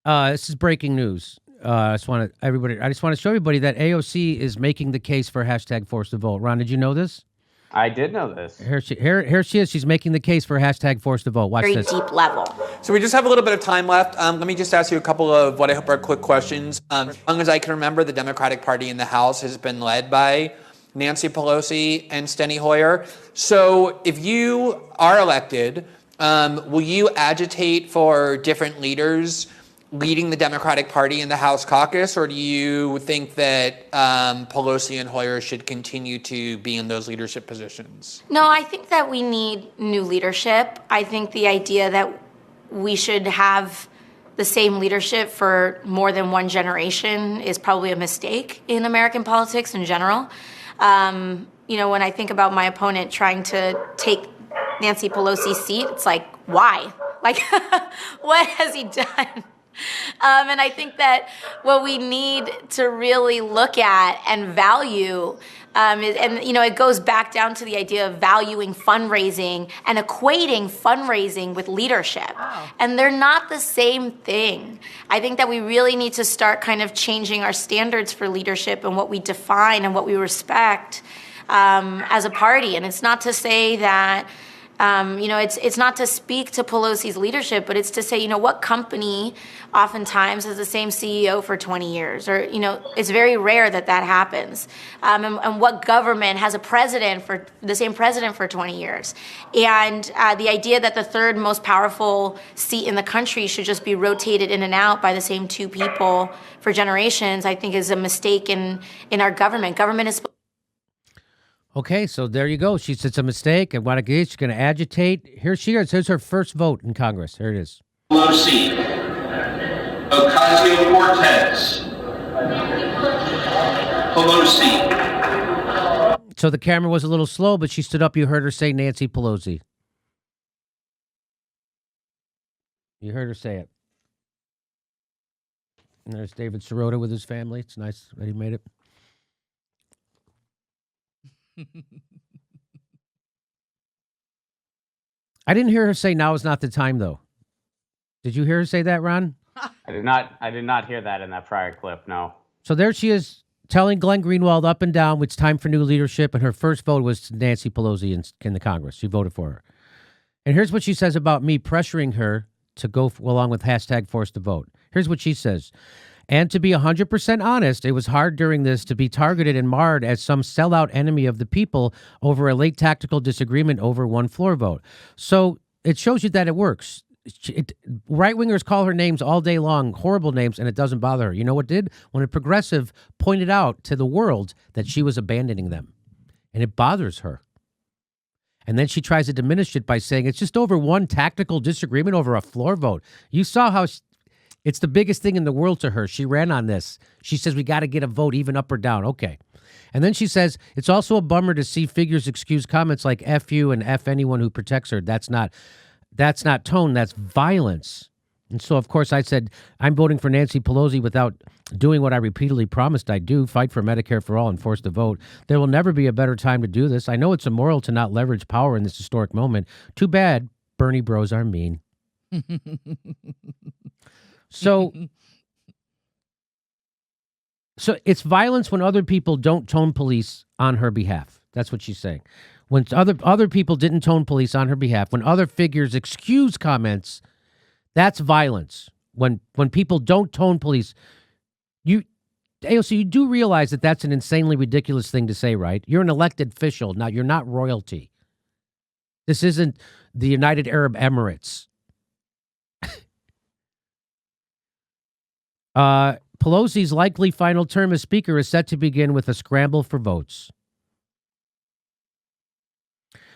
This is breaking news. I just want to show everybody that AOC is making the case for hashtag force the vote. Ron, did you know this? I did know this. Here she is. She's making the case for hashtag force the vote. Watch very this. Deep level. So we just have a little bit of time left. Let me just ask you a couple of what I hope are quick questions. As long as I can remember, the Democratic Party in the House has been led by Nancy Pelosi and Steny Hoyer. So if you are elected, will you agitate for different leaders leading the Democratic Party in the House caucus, or do you think that Pelosi and Hoyer should continue to be in those leadership positions? No, I think that we need new leadership. I think the idea that we should have the same leadership for more than one generation is probably a mistake in American politics in general. When I think about my opponent trying to take Nancy Pelosi's seat, it's like, why? Like, what has he done? And I think that what we need to really look at and value it goes back down to the idea of valuing fundraising and equating fundraising with leadership. Wow. And they're not the same thing. I think that we really need to start kind of changing our standards for leadership and what we define and what we respect as a party. And it's not to say that it's not to speak to Pelosi's leadership, but it's to say, what company oftentimes has the same CEO for 20 years? Or, it's very rare that happens. And what government has the same president for 20 years? And the idea that the third most powerful seat in the country should just be rotated in and out by the same two people for generations, I think is a mistake in our government. Government is Okay, so there you go. She said it's a mistake. And what she's going to agitate. Here she is. Here's her first vote in Congress. Here it is. Pelosi, Ocasio-Cortez, Pelosi. So the camera was a little slow, but she stood up. You heard her say Nancy Pelosi. You heard her say it. And there's David Sirota with his family. It's nice that he made it. I didn't hear her say now is not the time, though. Did you hear her say that, Ron? I did not hear that in that prior clip, no. So there she is telling Glenn Greenwald up and down it's time for new leadership, and her first vote was Nancy Pelosi in the Congress. She voted for her. And here's what she says about me pressuring her to go along with hashtag force to vote. Here's what she says. And to be 100% honest, it was hard during this to be targeted and marred as some sellout enemy of the people over a late tactical disagreement over one floor vote. So it shows you that it works. Right-wingers call her names all day long, horrible names, and it doesn't bother her. You know what did? When a progressive pointed out to the world that she was abandoning them, and it bothers her. And then she tries to diminish it by saying it's just over one tactical disagreement over a floor vote. You saw how it's the biggest thing in the world to her. She ran on this. She says we got to get a vote even up or down. Okay. And then she says it's also a bummer to see figures excuse comments like F you and F anyone who protects her. That's not tone. That's violence. And so, of course, I said I'm voting for Nancy Pelosi without doing what I repeatedly promised I'd do, fight for Medicare for all and force the vote. There will never be a better time to do this. I know it's immoral to not leverage power in this historic moment. Too bad Bernie bros are mean. So it's violence when other people don't tone police on her behalf. That's what she's saying. When other people didn't tone police on her behalf, when other figures excuse comments, that's violence. When people don't tone police, AOC, you do realize that that's an insanely ridiculous thing to say, right? You're an elected official. Now, you're not royalty. This isn't the United Arab Emirates. Pelosi's likely final term as Speaker is set to begin with a scramble for votes.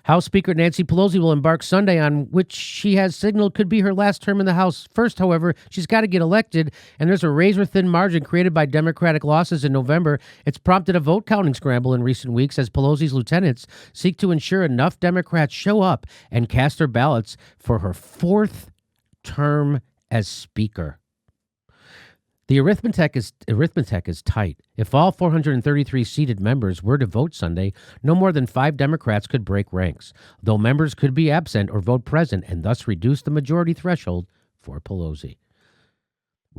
House Speaker Nancy Pelosi will embark Sunday on which she has signaled could be her last term in the House. First, however, she's got to get elected, and there's a razor-thin margin created by Democratic losses in November. It's prompted a vote-counting scramble in recent weeks as Pelosi's lieutenants seek to ensure enough Democrats show up and cast their ballots for her fourth term as Speaker. The arithmetic is tight. If all 433 seated members were to vote Sunday, no more than 5 Democrats could break ranks, though members could be absent or vote present and thus reduce the majority threshold for Pelosi.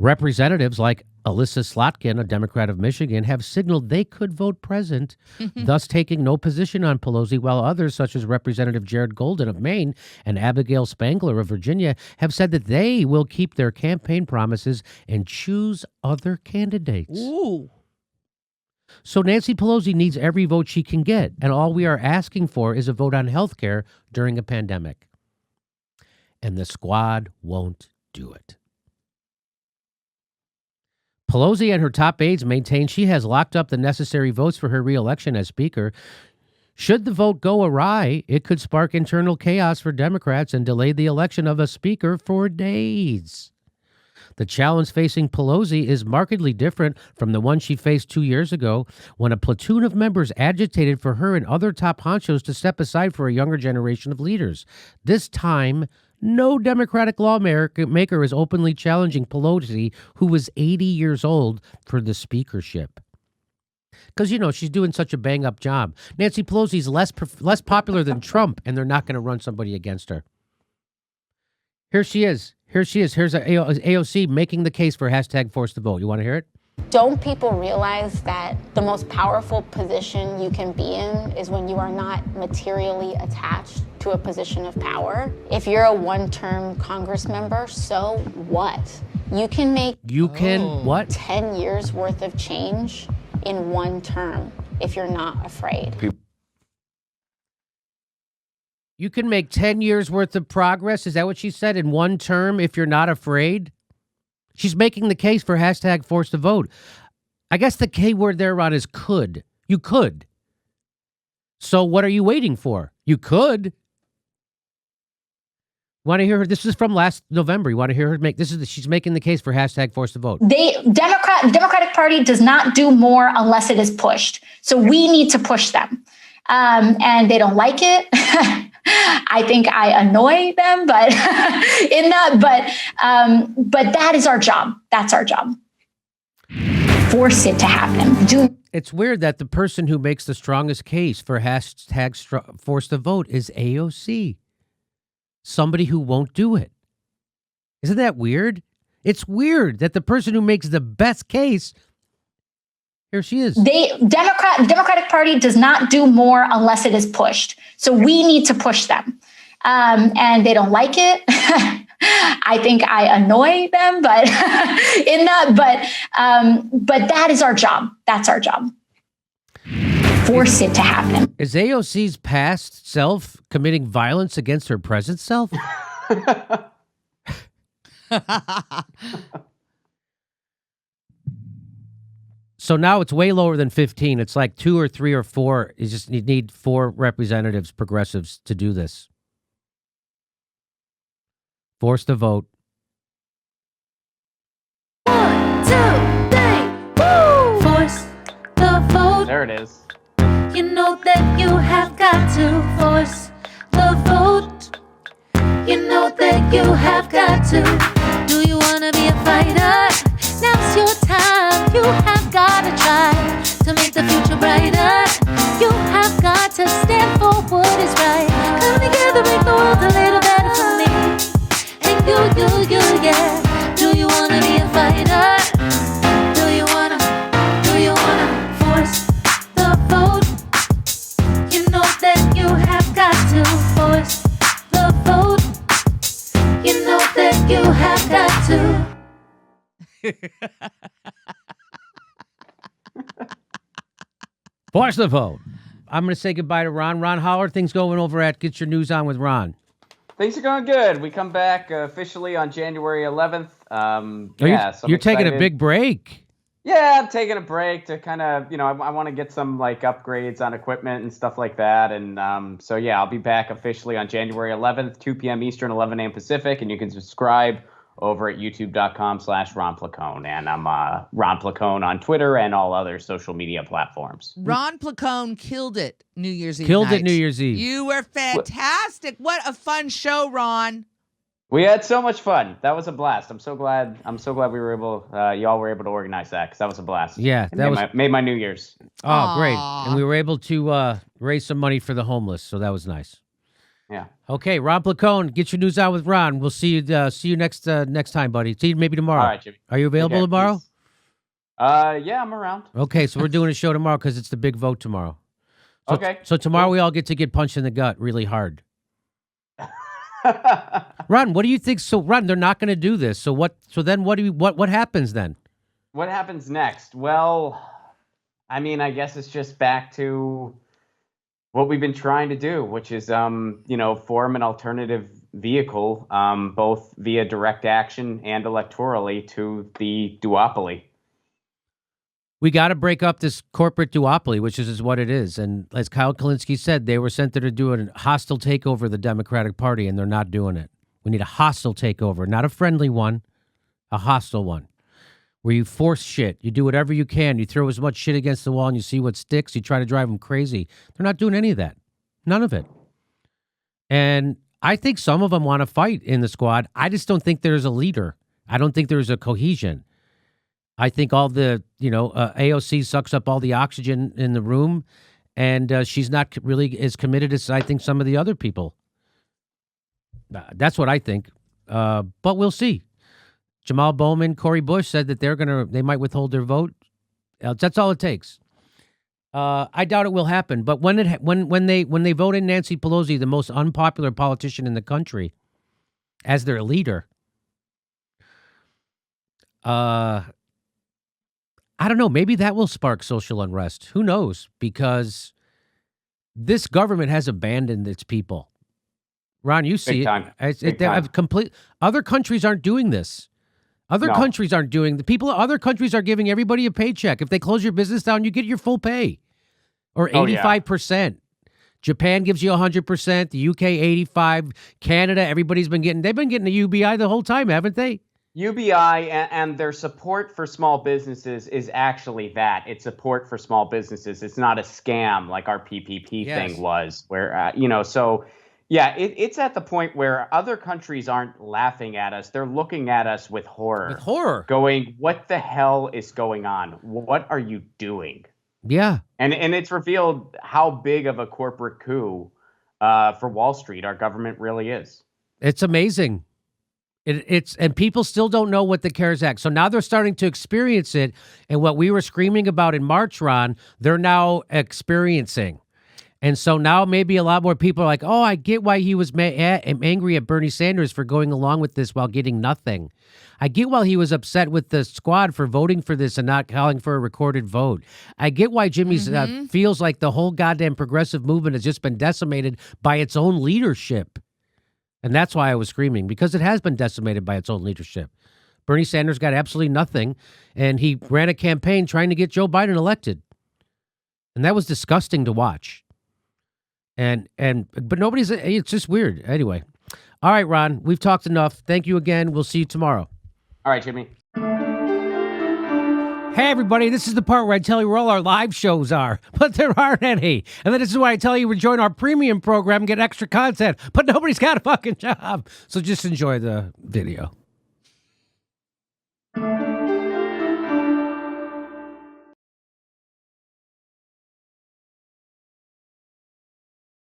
Representatives like Alyssa Slotkin, a Democrat of Michigan, have signaled they could vote present, thus taking no position on Pelosi, while others, such as Representative Jared Golden of Maine and Abigail Spangler of Virginia, have said that they will keep their campaign promises and choose other candidates. Ooh. So Nancy Pelosi needs every vote she can get, and all we are asking for is a vote on health care during a pandemic. And the squad won't do it. Pelosi and her top aides maintain she has locked up the necessary votes for her reelection as Speaker. Should the vote go awry, it could spark internal chaos for Democrats and delay the election of a Speaker for days. The challenge facing Pelosi is markedly different from the one she faced 2 years ago when a platoon of members agitated for her and other top honchos to step aside for a younger generation of leaders. This time, no Democratic lawmaker is openly challenging Pelosi, who was 80 years old, for the speakership. Because, she's doing such a bang-up job. Nancy Pelosi's less popular than Trump, and they're not going to run somebody against her. Here she is. Here's AOC making the case for hashtag force the vote. You want to hear it? Don't people realize that the most powerful position you can be in is when you are not materially attached to a position of power? If you're a one-term Congress member, so what? You can make what? 10 years worth of change in one term if you're not afraid. You can make 10 years worth of progress? Is that what she said? In one term if you're not afraid? She's making the case for hashtag force the vote. I guess the K word there, Ron, is could. You could. So what are you waiting for? You could. Want to hear her? This is from last November. You want to hear her make she's making the case for hashtag force the vote. Democratic Party does not do more unless it is pushed. So we need to push them. And they don't like it. I think I annoy them, but but that is our job. That's our job. Force it to happen. It's weird that the person who makes the strongest case for hashtag force the vote is AOC. Somebody who won't do it. Isn't that weird? It's weird that the person who makes the best case, here she is. Democratic Party does not do more unless it is pushed. So we need to push them. And they don't like it. I think I annoy them, but but that is our job. That's our job. Force it to happen. Is AOC's past self committing violence against her present self? So now it's way lower than 15. It's like 2 or 3 or 4. You need 4 representatives, progressives, to do this. Force the vote. 1, 2, 3, woo! Force the vote. There it is. You know that you have got to force the vote. You know that you have got to. Do you want to be a fighter? Now's your time. You have got to try to make the future brighter. You have got to stand for what is right. Come together, make the world a little better for me. And you, yeah. Do you want to be a fighter? Do you wanna force the vote? You know that you have got to force the vote. You know that you have got to. Force the vote. I'm going to say goodbye to Ron. Ron, how are things going over at Get Your News On with Ron? Things are going good. We come back officially on January 11th. You're taking a big break. Yeah, I'm taking a break to kind of, I want to get some upgrades on equipment and stuff like that. And I'll be back officially on January 11th, 2 p.m. Eastern, 11 a.m. Pacific. And you can subscribe over at youtube.com/Ron Placone. And I'm Ron Placone on Twitter and all other social media platforms. Ron Placone killed it New Year's Eve. Killed it New Year's Eve. You were fantastic. What a fun show, Ron. We had so much fun. That was a blast. I'm so glad we were able, y'all were able to organize that, because that was a blast. Yeah, made my New Year's. Oh, great. And we were able to raise some money for the homeless, so that was nice. Yeah. Okay, Ron Placone, get your news out with Ron. We'll see you next time, buddy. See you maybe tomorrow. All right, Jimmy. Are you available Okay, tomorrow? peace. Yeah, I'm around. Okay, so we're doing a show tomorrow because it's the big vote tomorrow. So, Okay. So tomorrow we all get to get punched in the gut really hard. Ron, what do you think? So, Ron, they're not going to do this. So what? So then, what happens then? What happens next? Well, I mean, I guess it's just back to what we've been trying to do, which is, form an alternative vehicle, both via direct action and electorally to the duopoly. We got to break up this corporate duopoly, which is what it is. And as Kyle Kalinske said, they were sent there to do a hostile takeover of the Democratic Party, and they're not doing it. We need a hostile takeover, not a friendly one, a hostile one, where you force shit. You do whatever you can. You throw as much shit against the wall and you see what sticks. You try to drive them crazy. They're not doing any of that. None of it. And I think some of them want to fight in the squad. I just don't think there's a leader. I don't think there's a cohesion. I think all the, AOC sucks up all the oxygen in the room, and she's not really as committed as I think some of the other people. That's what I think. But we'll see. Jamal Bowman, Cori Bush said that they might withhold their vote. That's all it takes. I doubt it will happen. But when they vote in Nancy Pelosi, the most unpopular politician in the country, as their leader, I don't know. Maybe that will spark social unrest. Who knows? Because this government has abandoned its people. Ron, you see it. Other countries aren't doing this. Countries aren't doing the people. Other countries are giving everybody a paycheck. If they close your business down, you get your full pay, or 85%. Japan gives you 100%. The UK 85%. Canada, everybody's been getting. They've been getting the UBI the whole time, haven't they? UBI and their support for small businesses is actually that. It's support for small businesses. It's not a scam like our PPP thing was, where, so, yeah, it's at the point where other countries aren't laughing at us. They're looking at us with horror. With horror. Going, what the hell is going on? What are you doing? Yeah. And it's revealed how big of a corporate coup for Wall Street our government really is. It's amazing. And people still don't know what the CARES Act. So now they're starting to experience it. And what we were screaming about in March, Ron, they're now experiencing. And so now maybe a lot more people are like, oh, I get why he was angry at Bernie Sanders for going along with this while getting nothing. I get why he was upset with the squad for voting for this and not calling for a recorded vote. I get why Jimmy feels like the whole goddamn progressive movement has just been decimated by its own leadership. And that's why I was screaming, because it has been decimated by its own leadership. Bernie Sanders got absolutely nothing, and he ran a campaign trying to get Joe Biden elected. And that was disgusting to watch. But it's just weird. Anyway. All right, Ron, we've talked enough. Thank you again. We'll see you tomorrow. All right, Jimmy. Hey, everybody, this is the part where I tell you where all our live shows are, but there aren't any. And then this is why I tell you to join our premium program and get extra content, but nobody's got a fucking job. So just enjoy the video.